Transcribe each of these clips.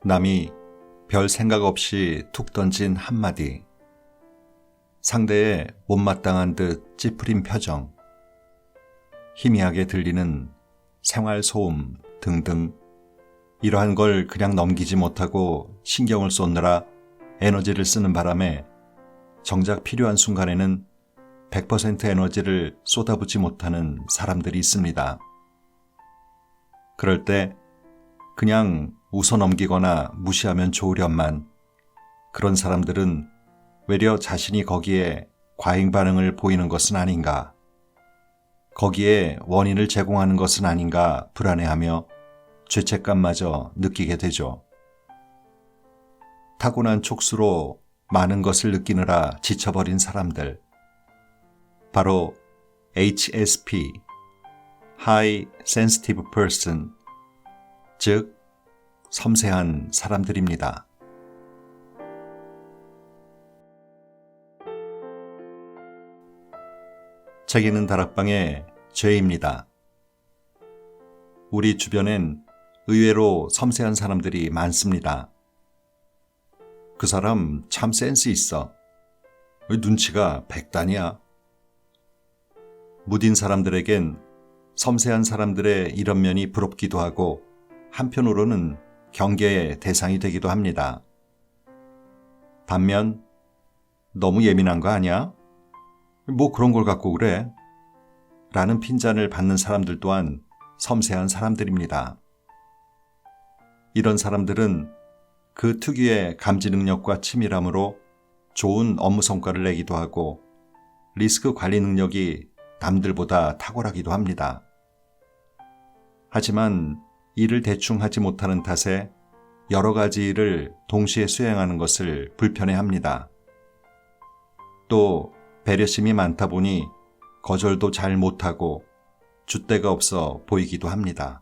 남이 별 생각 없이 툭 던진 한마디, 상대의 못마땅한 듯 찌푸린 표정, 희미하게 들리는 생활소음 등등, 이러한 걸 그냥 넘기지 못하고 신경을 쏟느라 에너지를 쓰는 바람에 정작 필요한 순간에는 100% 에너지를 쏟아붓지 못하는 사람들이 있습니다. 그럴 때 그냥 웃어 넘기거나 무시하면 좋으련만 그런 사람들은 외려 자신이 거기에 과잉 반응을 보이는 것은 아닌가, 거기에 원인을 제공하는 것은 아닌가 불안해하며 죄책감마저 느끼게 되죠. 타고난 촉수로 많은 것을 느끼느라 지쳐버린 사람들, 바로 HSP, High Sensitive Person, 즉 섬세한 사람들입니다. 책 읽는 다락방의 죄입니다. 우리 주변엔 의외로 섬세한 사람들이 많습니다. 그 사람 참 센스 있어. 눈치가 백단이야. 무딘 사람들에겐 섬세한 사람들의 이런 면이 부럽기도 하고 한편으로는 경계의 대상이 되기도 합니다. 반면 너무 예민한 거 아니야? 뭐 그런 걸 갖고 그래? 라는 핀잔을 받는 사람들 또한 섬세한 사람들입니다. 이런 사람들은 그 특유의 감지 능력과 치밀함으로 좋은 업무 성과를 내기도 하고 리스크 관리 능력이 남들보다 탁월하기도 합니다. 하지만 일을 대충 하지 못하는 탓에 여러 가지 일을 동시에 수행하는 것을 불편해합니다. 또 배려심이 많다 보니 거절도 잘 못하고 줏대가 없어 보이기도 합니다.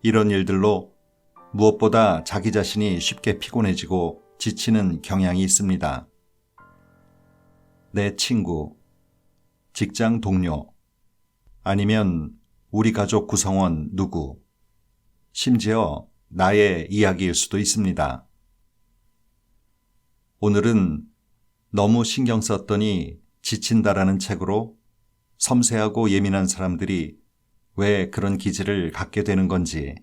이런 일들로 무엇보다 자기 자신이 쉽게 피곤해지고 지치는 경향이 있습니다. 내 친구, 직장 동료, 아니면 우리 가족 구성원 누구, 심지어 나의 이야기일 수도 있습니다. 오늘은 너무 신경 썼더니 지친다라는 책으로 섬세하고 예민한 사람들이 왜 그런 기질을 갖게 되는 건지,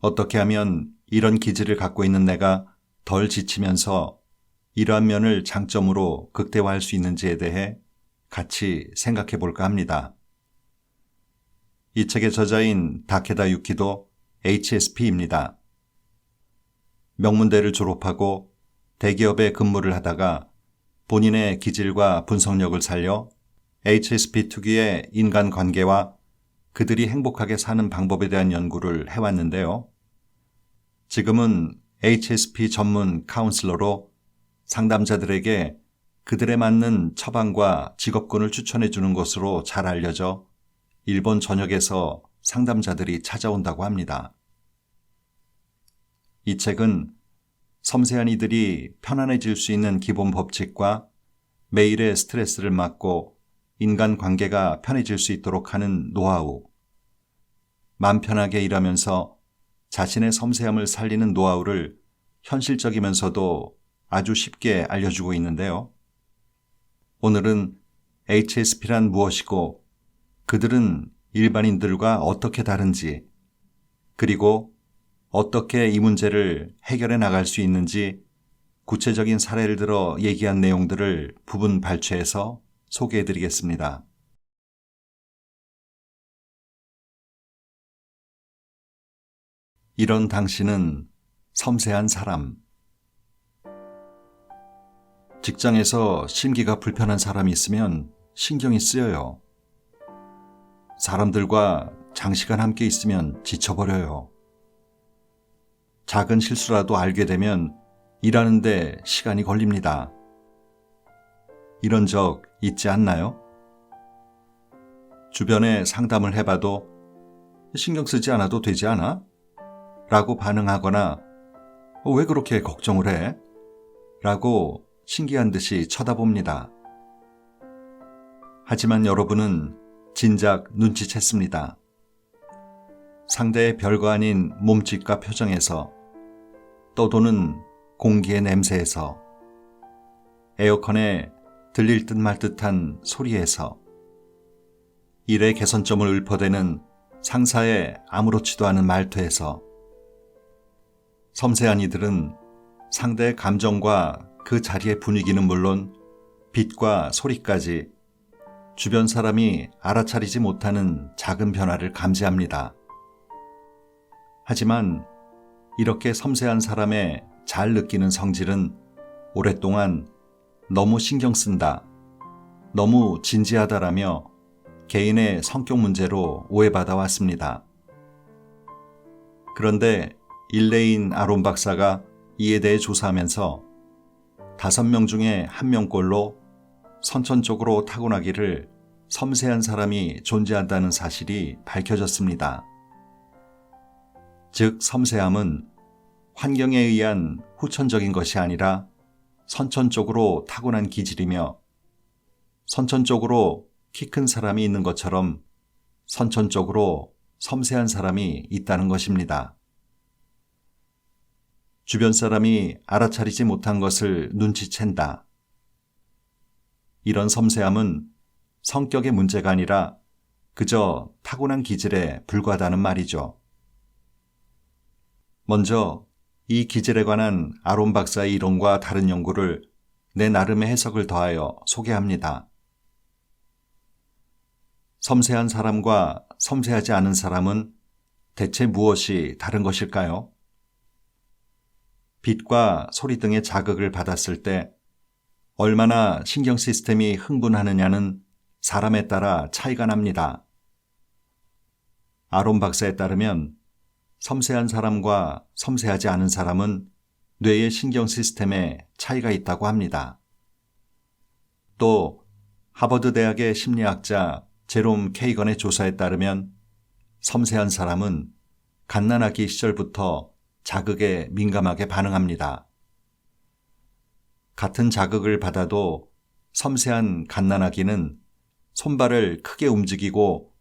어떻게 하면 이런 기질을 갖고 있는 내가 덜 지치면서 이러한 면을 장점으로 극대화할 수 있는지에 대해 같이 생각해 볼까 합니다. 이 책의 저자인 다케다 유키도 HSP입니다. 명문대를 졸업하고 대기업에 근무를 하다가 본인의 기질과 분석력을 살려 HSP 특유의 인간관계와 그들이 행복하게 사는 방법에 대한 연구를 해왔는데요. 지금은 HSP 전문 카운슬러로 상담자들에게 그들에 맞는 처방과 직업군을 추천해주는 것으로 잘 알려져 일본 전역에서 상담자들이 찾아온다고 합니다. 이 책은 섬세한 이들이 편안해질 수 있는 기본 법칙과 매일의 스트레스를 막고 인간관계가 편해질 수 있도록 하는 노하우, 맘 편하게 일하면서 자신의 섬세함을 살리는 노하우를 현실적이면서도 아주 쉽게 알려주고 있는데요. 오늘은 HSP란 무엇이고 그들은 일반인들과 어떻게 다른지, 그리고 어떻게 이 문제를 해결해 나갈 수 있는지 구체적인 사례를 들어 얘기한 내용들을 부분 발췌해서 소개해 드리겠습니다. 이런 당신은 섬세한 사람. 직장에서 심기가 불편한 사람이 있으면 신경이 쓰여요. 사람들과 장시간 함께 있으면 지쳐버려요. 작은 실수라도 알게 되면 일하는데 시간이 걸립니다. 이런 적 있지 않나요? 주변에 상담을 해봐도 신경 쓰지 않아도 되지 않아? 라고 반응하거나 왜 그렇게 걱정을 해? 라고 신기한 듯이 쳐다봅니다. 하지만 여러분은 진작 눈치챘습니다. 상대의 별거 아닌 몸짓과 표정에서, 떠도는 공기의 냄새에서, 에어컨에 들릴 듯 말 듯한 소리에서, 일의 개선점을 읊어대는 상사의 아무렇지도 않은 말투에서, 섬세한 이들은 상대의 감정과 그 자리의 분위기는 물론 빛과 소리까지 주변 사람이 알아차리지 못하는 작은 변화를 감지합니다. 하지만 이렇게 섬세한 사람의 잘 느끼는 성질은 오랫동안 너무 신경 쓴다, 너무 진지하다라며 개인의 성격 문제로 오해받아 왔습니다. 그런데 일레인 아론 박사가 이에 대해 조사하면서 5명 중에 1명꼴로 선천적으로 타고나기를 섬세한 사람이 존재한다는 사실이 밝혀졌습니다. 즉, 섬세함은 환경에 의한 후천적인 것이 아니라 선천적으로 타고난 기질이며, 선천적으로 키 큰 사람이 있는 것처럼 선천적으로 섬세한 사람이 있다는 것입니다. 주변 사람이 알아차리지 못한 것을 눈치챈다. 이런 섬세함은 성격의 문제가 아니라 그저 타고난 기질에 불과하다는 말이죠. 먼저 이 기질에 관한 아론 박사의 이론과 다른 연구를 내 나름의 해석을 더하여 소개합니다. 섬세한 사람과 섬세하지 않은 사람은 대체 무엇이 다른 것일까요? 빛과 소리 등의 자극을 받았을 때 얼마나 신경 시스템이 흥분하느냐는 사람에 따라 차이가 납니다. 아론 박사에 따르면 섬세한 사람과 섬세하지 않은 사람은 뇌의 신경 시스템에 차이가 있다고 합니다. 또 하버드 대학의 심리학자 제롬 케이건의 조사에 따르면 섬세한 사람은 갓난아기 시절부터 자극에 민감하게 반응합니다. 같은 자극을 받아도 섬세한 갓난아기는 손발을 크게 움직이고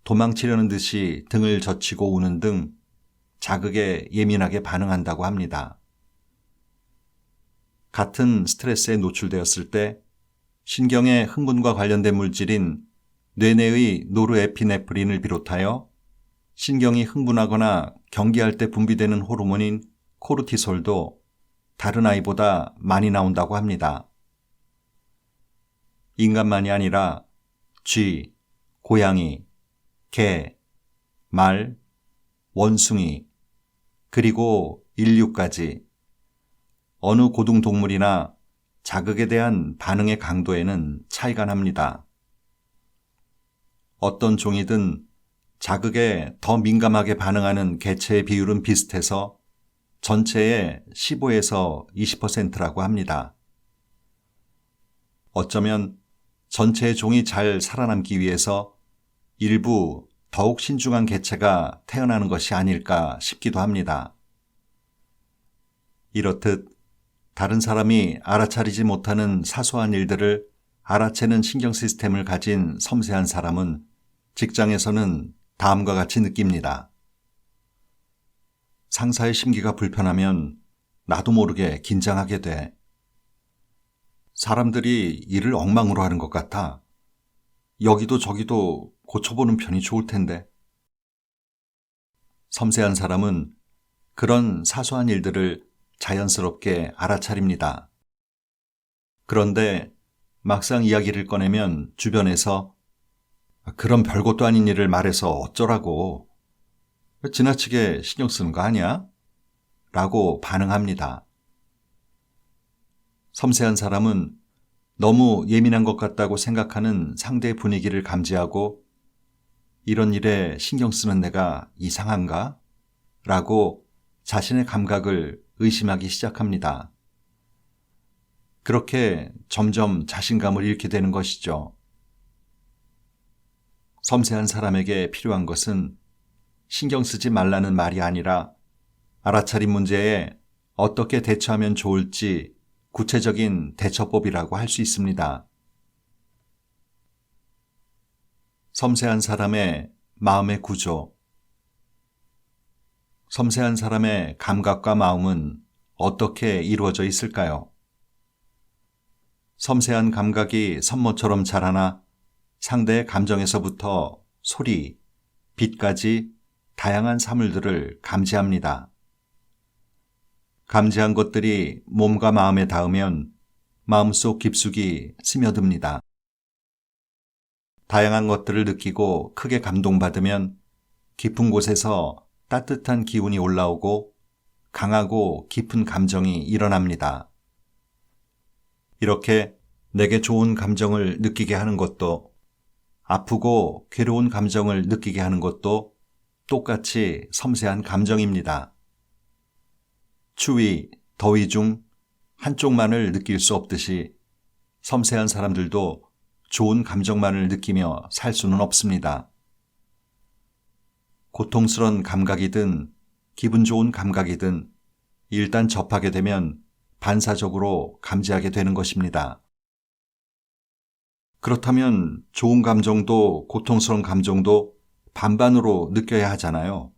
도망치려는 듯이 등을 젖히고 우는 등 자극에 예민하게 반응한다고 합니다. 같은 스트레스에 노출되었을 때 신경의 흥분과 관련된 물질인 뇌내의 노르에피네프린을 비롯하여 신경이 흥분하거나 경기할 때 분비되는 호르몬인 코르티솔도 다른 아이보다 많이 나온다고 합니다. 인간만이 아니라 쥐, 고양이, 개, 말, 원숭이, 그리고 인류까지 어느 고등동물이나 자극에 대한 반응의 강도에는 차이가 납니다. 어떤 종이든 자극에 더 민감하게 반응하는 개체의 비율은 비슷해서 전체의 15에서 20%라고 합니다. 어쩌면 전체의 종이 잘 살아남기 위해서 일부 더욱 신중한 개체가 태어나는 것이 아닐까 싶기도 합니다. 이렇듯 다른 사람이 알아차리지 못하는 사소한 일들을 알아채는 신경 시스템을 가진 섬세한 사람은 직장에서는 다음과 같이 느낍니다. 상사의 심기가 불편하면 나도 모르게 긴장하게 돼. 사람들이 일을 엉망으로 하는 것 같아. 여기도 저기도 고쳐보는 편이 좋을 텐데. 섬세한 사람은 그런 사소한 일들을 자연스럽게 알아차립니다. 그런데 막상 이야기를 꺼내면 주변에서 그런 별것도 아닌 일을 말해서 어쩌라고. 지나치게 신경 쓰는 거 아니야? 라고 반응합니다. 섬세한 사람은 너무 예민한 것 같다고 생각하는 상대의 분위기를 감지하고 이런 일에 신경 쓰는 내가 이상한가? 라고 자신의 감각을 의심하기 시작합니다. 그렇게 점점 자신감을 잃게 되는 것이죠. 섬세한 사람에게 필요한 것은 신경 쓰지 말라는 말이 아니라 알아차린 문제에 어떻게 대처하면 좋을지 구체적인 대처법이라고 할 수 있습니다. 섬세한 사람의 마음의 구조. 섬세한 사람의 감각과 마음은 어떻게 이루어져 있을까요? 섬세한 감각이 선모처럼 자라나 상대의 감정에서부터 소리, 빛까지 다양한 사물들을 감지합니다. 감지한 것들이 몸과 마음에 닿으면 마음속 깊숙이 스며듭니다. 다양한 것들을 느끼고 크게 감동받으면 깊은 곳에서 따뜻한 기운이 올라오고 강하고 깊은 감정이 일어납니다. 이렇게 내게 좋은 감정을 느끼게 하는 것도 아프고 괴로운 감정을 느끼게 하는 것도 똑같이 섬세한 감정입니다. 추위, 더위 중 한쪽만을 느낄 수 없듯이 섬세한 사람들도 좋은 감정만을 느끼며 살 수는 없습니다. 고통스러운 감각이든 기분 좋은 감각이든 일단 접하게 되면 반사적으로 감지하게 되는 것입니다. 그렇다면 좋은 감정도 고통스러운 감정도 반반으로 느껴야 하잖아요.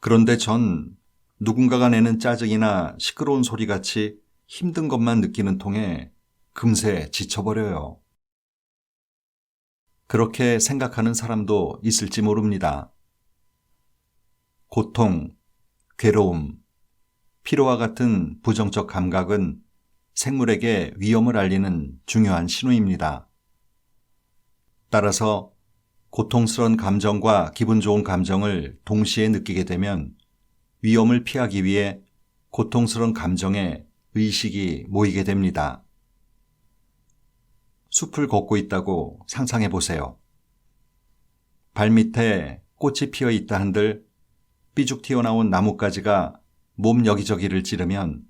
그런데 전 누군가가 내는 짜증이나 시끄러운 소리같이 힘든 것만 느끼는 통에 금세 지쳐버려요. 그렇게 생각하는 사람도 있을지 모릅니다. 고통, 괴로움, 피로와 같은 부정적 감각은 생물에게 위험을 알리는 중요한 신호입니다. 따라서 고통스러운 감정과 기분 좋은 감정을 동시에 느끼게 되면 위험을 피하기 위해 고통스러운 감정에 의식이 모이게 됩니다. 숲을 걷고 있다고 상상해 보세요. 발밑에 꽃이 피어 있다 한들 삐죽 튀어나온 나뭇가지가 몸 여기저기를 찌르면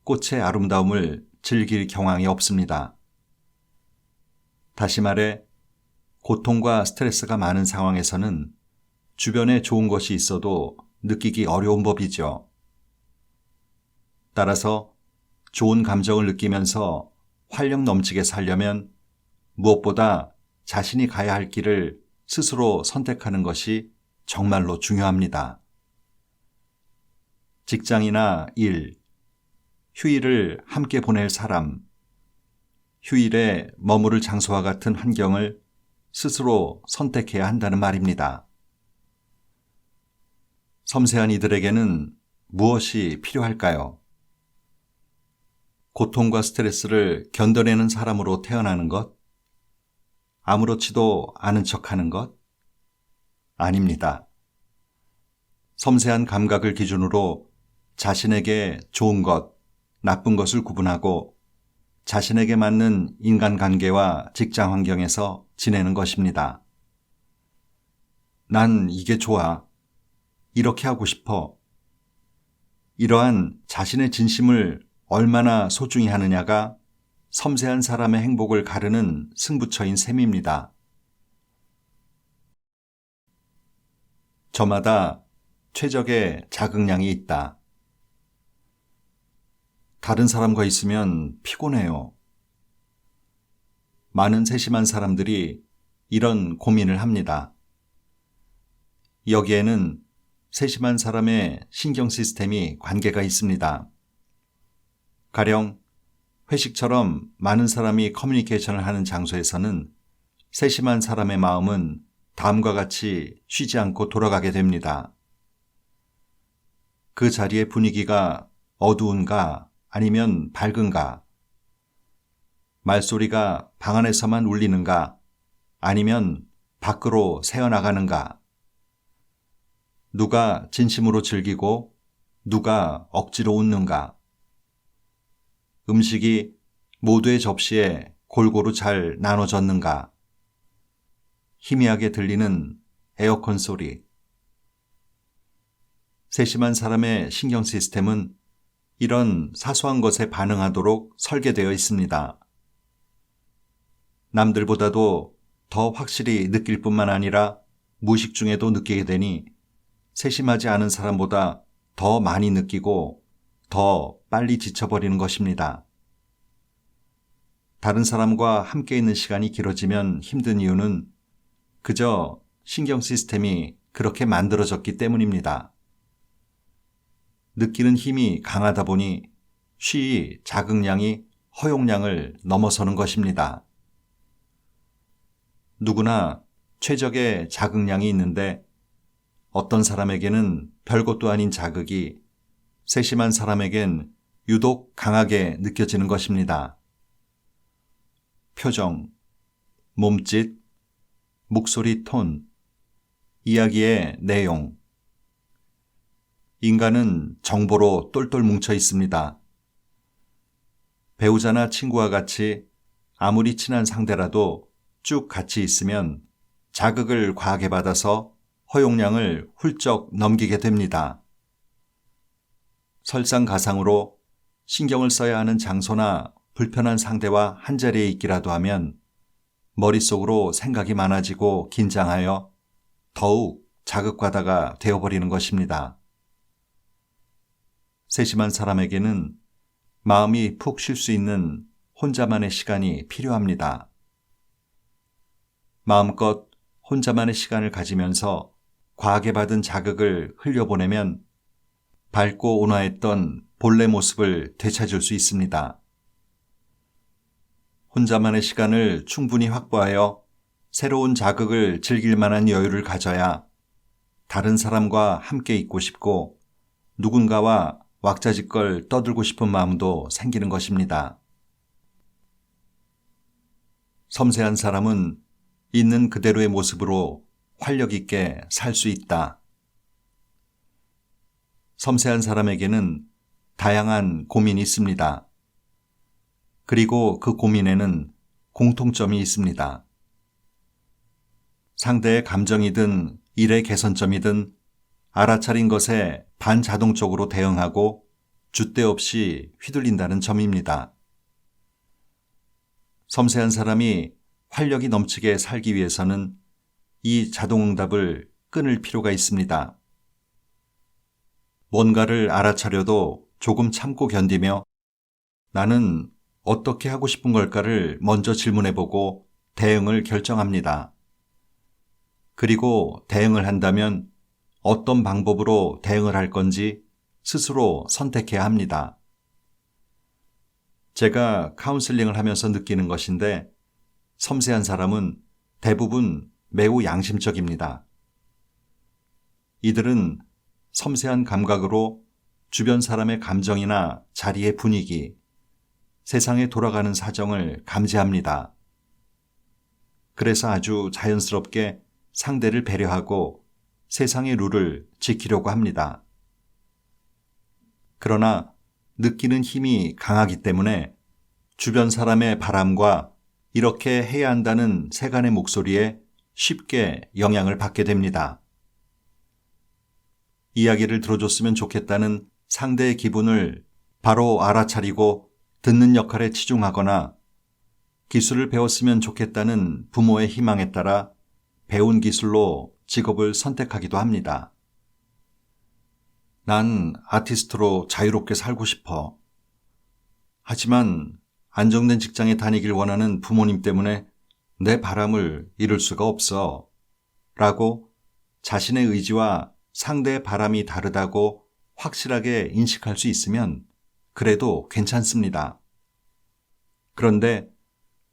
꽃의 아름다움을 즐길 경황이 없습니다. 다시 말해 고통과 스트레스가 많은 상황에서는 주변에 좋은 것이 있어도 느끼기 어려운 법이죠. 따라서 좋은 감정을 느끼면서 활력 넘치게 살려면 무엇보다 자신이 가야 할 길을 스스로 선택하는 것이 정말로 중요합니다. 직장이나 일, 휴일을 함께 보낼 사람, 휴일에 머무를 장소와 같은 환경을 스스로 선택해야 한다는 말입니다. 섬세한 이들에게는 무엇이 필요할까요? 고통과 스트레스를 견뎌내는 사람으로 태어나는 것? 아무렇지도 않은 척하는 것? 아닙니다. 섬세한 감각을 기준으로 자신에게 좋은 것, 나쁜 것을 구분하고 자신에게 맞는 인간관계와 직장 환경에서 지내는 것입니다. 난 이게 좋아. 이렇게 하고 싶어. 이러한 자신의 진심을 얼마나 소중히 하느냐가 섬세한 사람의 행복을 가르는 승부처인 셈입니다. 저마다 최적의 자극량이 있다. 다른 사람과 있으면 피곤해요. 많은 세심한 사람들이 이런 고민을 합니다. 여기에는 세심한 사람의 신경 시스템이 관계가 있습니다. 가령 회식처럼 많은 사람이 커뮤니케이션을 하는 장소에서는 세심한 사람의 마음은 다음과 같이 쉬지 않고 돌아가게 됩니다. 그 자리의 분위기가 어두운가 아니면 밝은가? 말소리가 방 안에서만 울리는가 아니면 밖으로 새어나가는가? 누가 진심으로 즐기고 누가 억지로 웃는가? 음식이 모두의 접시에 골고루 잘 나눠졌는가? 희미하게 들리는 에어컨 소리. 세심한 사람의 신경 시스템은 이런 사소한 것에 반응하도록 설계되어 있습니다. 남들보다도 더 확실히 느낄 뿐만 아니라 무의식 중에도 느끼게 되니 세심하지 않은 사람보다 더 많이 느끼고 더 빨리 지쳐버리는 것입니다. 다른 사람과 함께 있는 시간이 길어지면 힘든 이유는 그저 신경 시스템이 그렇게 만들어졌기 때문입니다. 느끼는 힘이 강하다 보니 쉬이 자극량이 허용량을 넘어서는 것입니다. 누구나 최적의 자극량이 있는데 어떤 사람에게는 별것도 아닌 자극이 세심한 사람에겐 유독 강하게 느껴지는 것입니다. 표정, 몸짓, 목소리 톤, 이야기의 내용. 인간은 정보로 똘똘 뭉쳐 있습니다. 배우자나 친구와 같이 아무리 친한 상대라도 쭉 같이 있으면 자극을 과하게 받아서 허용량을 훌쩍 넘기게 됩니다. 설상가상으로 신경을 써야 하는 장소나 불편한 상대와 한자리에 있기라도 하면 머릿속으로 생각이 많아지고 긴장하여 더욱 자극과다가 되어버리는 것입니다. 세심한 사람에게는 마음이 푹 쉴 수 있는 혼자만의 시간이 필요합니다. 마음껏 혼자만의 시간을 가지면서 과하게 받은 자극을 흘려보내면 밝고 온화했던 본래 모습을 되찾을 수 있습니다. 혼자만의 시간을 충분히 확보하여 새로운 자극을 즐길 만한 여유를 가져야 다른 사람과 함께 있고 싶고 누군가와 왁자지껄 떠들고 싶은 마음도 생기는 것입니다. 섬세한 사람은 있는 그대로의 모습으로 활력 있게 살 수 있다. 섬세한 사람에게는 다양한 고민이 있습니다. 그리고 그 고민에는 공통점이 있습니다. 상대의 감정이든 일의 개선점이든 알아차린 것에 반자동적으로 대응하고 줏대 없이 휘둘린다는 점입니다. 섬세한 사람이 활력이 넘치게 살기 위해서는 이 자동응답을 끊을 필요가 있습니다. 뭔가를 알아차려도 조금 참고 견디며 나는 어떻게 하고 싶은 걸까를 먼저 질문해보고 대응을 결정합니다. 그리고 대응을 한다면 어떤 방법으로 대응을 할 건지 스스로 선택해야 합니다. 제가 카운슬링을 하면서 느끼는 것인데 섬세한 사람은 대부분 매우 양심적입니다. 이들은 섬세한 감각으로 주변 사람의 감정이나 자리의 분위기, 세상에 돌아가는 사정을 감지합니다. 그래서 아주 자연스럽게 상대를 배려하고 세상의 룰을 지키려고 합니다. 그러나 느끼는 힘이 강하기 때문에 주변 사람의 바람과 이렇게 해야 한다는 세간의 목소리에 쉽게 영향을 받게 됩니다. 이야기를 들어줬으면 좋겠다는 상대의 기분을 바로 알아차리고 듣는 역할에 치중하거나 기술을 배웠으면 좋겠다는 부모의 희망에 따라 배운 기술로 직업을 선택하기도 합니다. 난 아티스트로 자유롭게 살고 싶어. 하지만 안정된 직장에 다니길 원하는 부모님 때문에 내 바람을 이룰 수가 없어. 라고 자신의 의지와 상대의 바람이 다르다고 확실하게 인식할 수 있으면 그래도 괜찮습니다. 그런데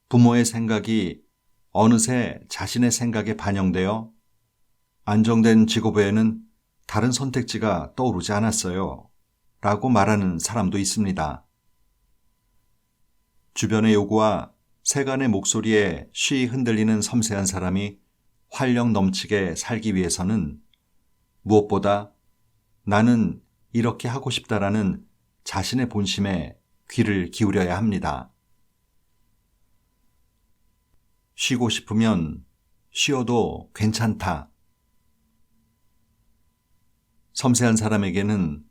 부모의 생각이 어느새 자신의 생각에 반영되어 안정된 직업 외에는 다른 선택지가 떠오르지 않았어요. 라고 말하는 사람도 있습니다. 주변의 요구와 세간의 목소리에 쉬이 흔들리는 섬세한 사람이 활력 넘치게 살기 위해서는 무엇보다 나는 이렇게 하고 싶다라는 자신의 본심에 귀를 기울여야 합니다. 쉬고 싶으면 쉬어도 괜찮다. 섬세한 사람에게는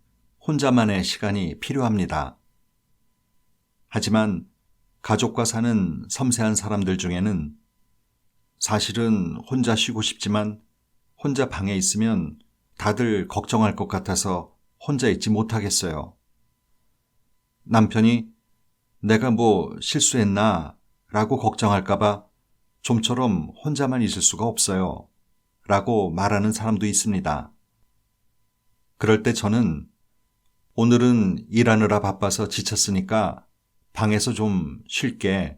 혼자만의 시간이 필요합니다. 하지만 가족과 사는 섬세한 사람들 중에는 사실은 혼자 쉬고 싶지만 혼자 방에 있으면 다들 걱정할 것 같아서 혼자 있지 못하겠어요. 남편이 내가 뭐 실수했나 라고 걱정할까봐 좀처럼 혼자만 있을 수가 없어요. 라고 말하는 사람도 있습니다. 그럴 때 저는 오늘은 일하느라 바빠서 지쳤으니까 방에서 좀 쉴게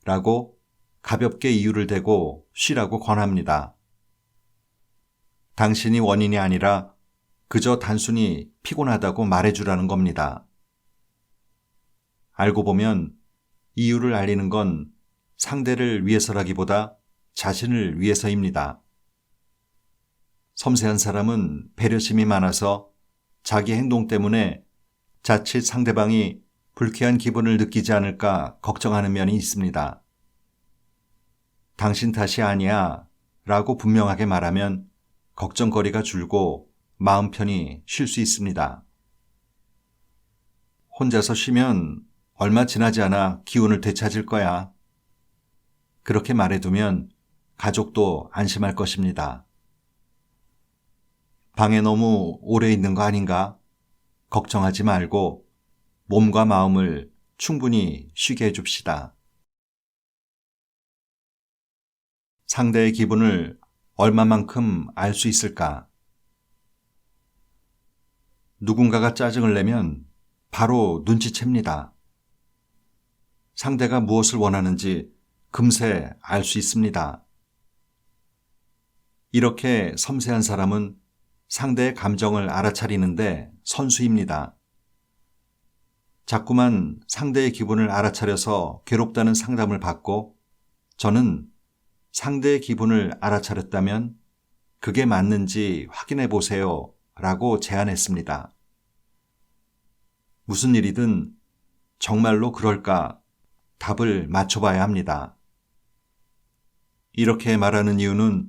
라고 가볍게 이유를 대고 쉬라고 권합니다. 당신이 원인이 아니라 그저 단순히 피곤하다고 말해주라는 겁니다. 알고 보면 이유를 알리는 건 상대를 위해서라기보다 자신을 위해서입니다. 섬세한 사람은 배려심이 많아서 자기 행동 때문에 자칫 상대방이 불쾌한 기분을 느끼지 않을까 걱정하는 면이 있습니다. 당신 탓이 아니야 라고 분명하게 말하면 걱정거리가 줄고 마음 편히 쉴 수 있습니다. 혼자서 쉬면 얼마 지나지 않아 기운을 되찾을 거야. 그렇게 말해두면 가족도 안심할 것입니다. 방에 너무 오래 있는 거 아닌가? 걱정하지 말고 몸과 마음을 충분히 쉬게 해줍시다. 상대의 기분을 얼마만큼 알 수 있을까? 누군가가 짜증을 내면 바로 눈치챕니다. 상대가 무엇을 원하는지 금세 알 수 있습니다. 이렇게 섬세한 사람은 상대의 감정을 알아차리는데 선수입니다. 자꾸만 상대의 기분을 알아차려서 괴롭다는 상담을 받고 저는 상대의 기분을 알아차렸다면 그게 맞는지 확인해 보세요 라고 제안했습니다. 무슨 일이든 정말로 그럴까 답을 맞춰봐야 합니다. 이렇게 말하는 이유는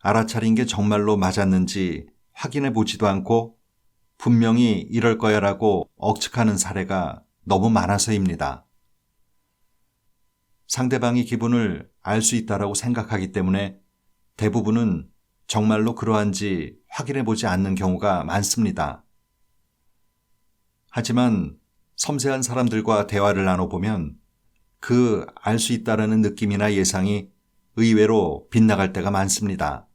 알아차린 게 정말로 맞았는지 확인해 보지도 않고 분명히 이럴 거야 라고 억측하는 사례가 너무 많아서입니다. 상대방이 기분을 알 수 있다라고 생각하기 때문에 대부분은 정말로 그러한지 확인해 보지 않는 경우가 많습니다. 하지만 섬세한 사람들과 대화를 나눠보면 그 알 수 있다라는 느낌이나 예상이 의외로 빗나갈 때가 많습니다.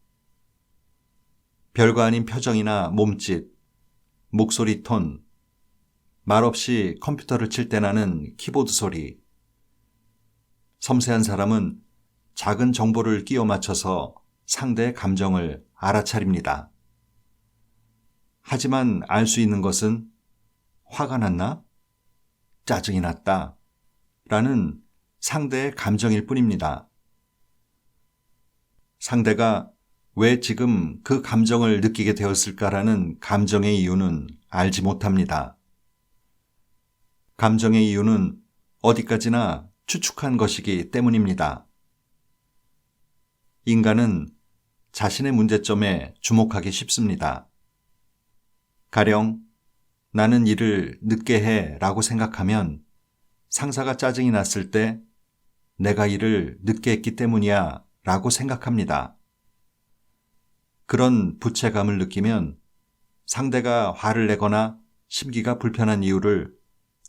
별거 아닌 표정이나 몸짓, 목소리 톤, 말없이 컴퓨터를 칠 때 나는 키보드 소리. 섬세한 사람은 작은 정보를 끼워 맞춰서 상대의 감정을 알아차립니다. 하지만 알 수 있는 것은 화가 났나? 짜증이 났다. 라는 상대의 감정일 뿐입니다. 상대가 왜 지금 그 감정을 느끼게 되었을까라는 감정의 이유는 알지 못합니다. 감정의 이유는 어디까지나 추측한 것이기 때문입니다. 인간은 자신의 문제점에 주목하기 쉽습니다. 가령 나는 일을 늦게 해 라고 생각하면 상사가 짜증이 났을 때 내가 일을 늦게 했기 때문이야 라고 생각합니다. 그런 부채감을 느끼면 상대가 화를 내거나 심기가 불편한 이유를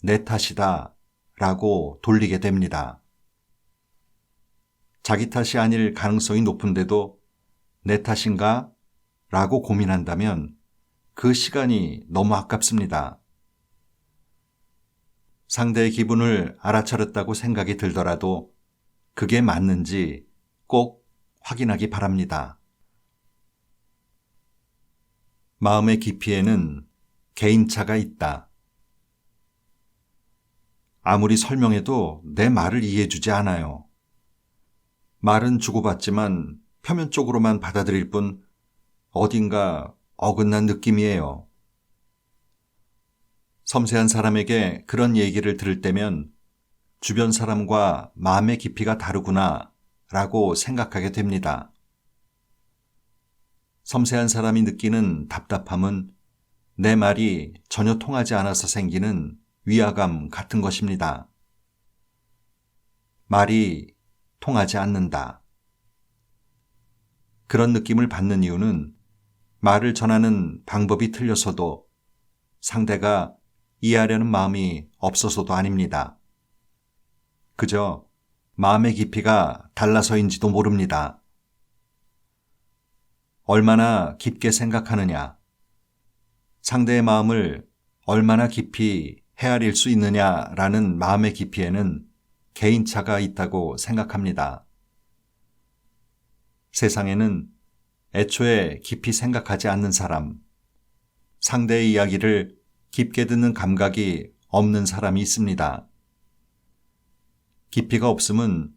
내 탓이다 라고 돌리게 됩니다. 자기 탓이 아닐 가능성이 높은데도 내 탓인가? 라고 고민한다면 그 시간이 너무 아깝습니다. 상대의 기분을 알아차렸다고 생각이 들더라도 그게 맞는지 꼭 확인하기 바랍니다. 마음의 깊이에는 개인차가 있다. 아무리 설명해도 내 말을 이해해주지 않아요. 말은 주고받지만 표면적으로만 받아들일 뿐 어딘가 어긋난 느낌이에요. 섬세한 사람에게 그런 얘기를 들을 때면 주변 사람과 마음의 깊이가 다르구나 라고 생각하게 됩니다. 섬세한 사람이 느끼는 답답함은 내 말이 전혀 통하지 않아서 생기는 위화감 같은 것입니다. 말이 통하지 않는다. 그런 느낌을 받는 이유는 말을 전하는 방법이 틀려서도 상대가 이해하려는 마음이 없어서도 아닙니다. 그저 마음의 깊이가 달라서인지도 모릅니다. 얼마나 깊게 생각하느냐, 상대의 마음을 얼마나 깊이 헤아릴 수 있느냐라는 마음의 깊이에는 개인차가 있다고 생각합니다. 세상에는 애초에 깊이 생각하지 않는 사람, 상대의 이야기를 깊게 듣는 감각이 없는 사람이 있습니다. 깊이가 없음은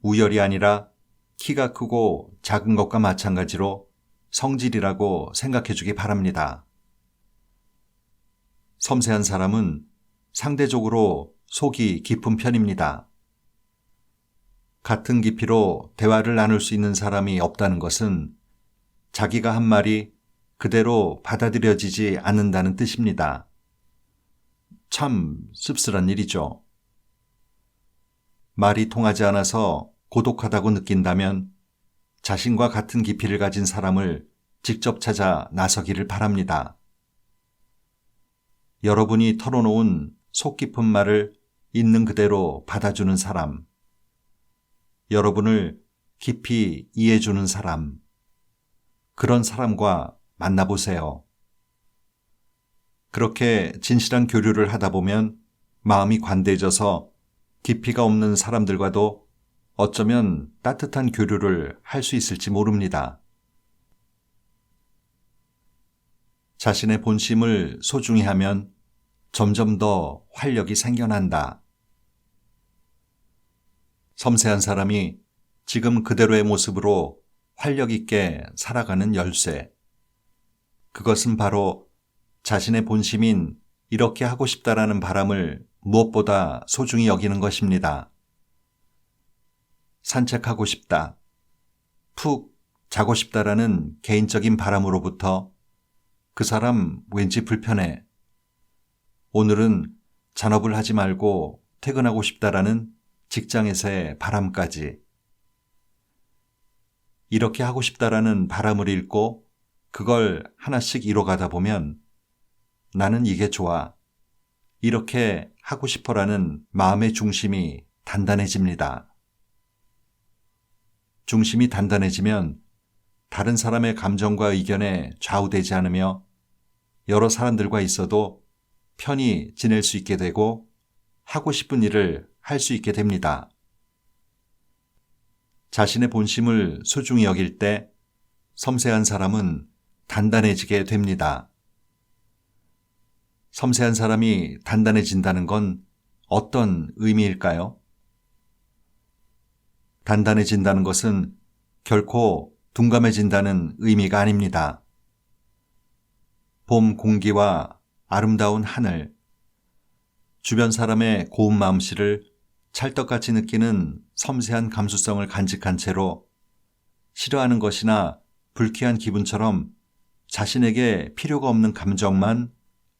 우열이 아니라 키가 크고 작은 것과 마찬가지로 성질이라고 생각해 주기 바랍니다. 섬세한 사람은 상대적으로 속이 깊은 편입니다. 같은 깊이로 대화를 나눌 수 있는 사람이 없다는 것은 자기가 한 말이 그대로 받아들여지지 않는다는 뜻입니다. 참 씁쓸한 일이죠. 말이 통하지 않아서 고독하다고 느낀다면 자신과 같은 깊이를 가진 사람을 직접 찾아 나서기를 바랍니다. 여러분이 털어놓은 속 깊은 말을 있는 그대로 받아주는 사람, 여러분을 깊이 이해해주는 사람, 그런 사람과 만나보세요. 그렇게 진실한 교류를 하다 보면 마음이 관대해져서 깊이가 없는 사람들과도 어쩌면 따뜻한 교류를 할 수 있을지 모릅니다. 자신의 본심을 소중히 하면 점점 더 활력이 생겨난다. 섬세한 사람이 지금 그대로의 모습으로 활력 있게 살아가는 열쇠. 그것은 바로 자신의 본심인 이렇게 하고 싶다라는 바람을 무엇보다 소중히 여기는 것입니다. 산책하고 싶다, 푹 자고 싶다라는 개인적인 바람으로부터 그 사람 왠지 불편해, 오늘은 잔업을 하지 말고 퇴근하고 싶다라는 직장에서의 바람까지, 이렇게 하고 싶다라는 바람을 읽고 그걸 하나씩 이뤄가다 보면 나는 이게 좋아, 이렇게 하고 싶어라는 마음의 중심이 단단해집니다. 중심이 단단해지면 다른 사람의 감정과 의견에 좌우되지 않으며 여러 사람들과 있어도 편히 지낼 수 있게 되고 하고 싶은 일을 할 수 있게 됩니다. 자신의 본심을 소중히 여길 때 섬세한 사람은 단단해지게 됩니다. 섬세한 사람이 단단해진다는 건 어떤 의미일까요? 단단해진다는 것은 결코 둔감해진다는 의미가 아닙니다. 봄 공기와 아름다운 하늘, 주변 사람의 고운 마음씨를 찰떡같이 느끼는 섬세한 감수성을 간직한 채로 싫어하는 것이나 불쾌한 기분처럼 자신에게 필요가 없는 감정만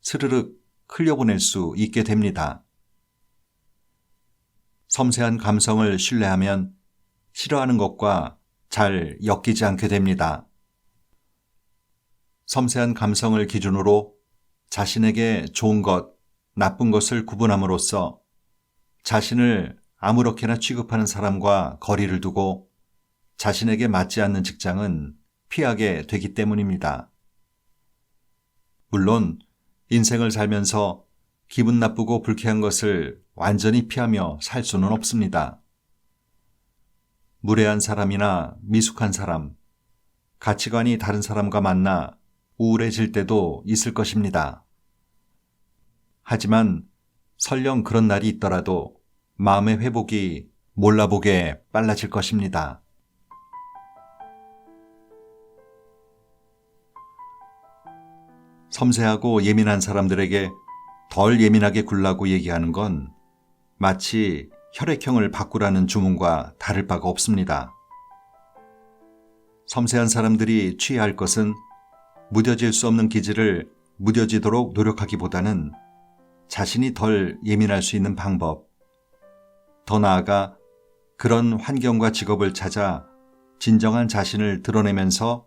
스르륵 흘려보낼 수 있게 됩니다. 섬세한 감성을 신뢰하면 싫어하는 것과 잘 엮이지 않게 됩니다. 섬세한 감성을 기준으로 자신에게 좋은 것, 나쁜 것을 구분함으로써 자신을 아무렇게나 취급하는 사람과 거리를 두고 자신에게 맞지 않는 직장은 피하게 되기 때문입니다. 물론 인생을 살면서 기분 나쁘고 불쾌한 것을 완전히 피하며 살 수는 없습니다. 무례한 사람이나 미숙한 사람, 가치관이 다른 사람과 만나 우울해질 때도 있을 것입니다. 하지만 설령 그런 날이 있더라도 마음의 회복이 몰라보게 빨라질 것입니다. 섬세하고 예민한 사람들에게 덜 예민하게 굴라고 얘기하는 건 마치 혈액형을 바꾸라는 주문과 다를 바가 없습니다. 섬세한 사람들이 취해야 할 것은 무뎌질 수 없는 기질을 무뎌지도록 노력하기보다는 자신이 덜 예민할 수 있는 방법, 더 나아가 그런 환경과 직업을 찾아 진정한 자신을 드러내면서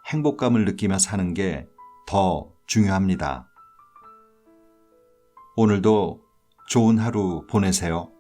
행복감을 느끼며 사는 게 더 중요합니다. 오늘도 좋은 하루 보내세요.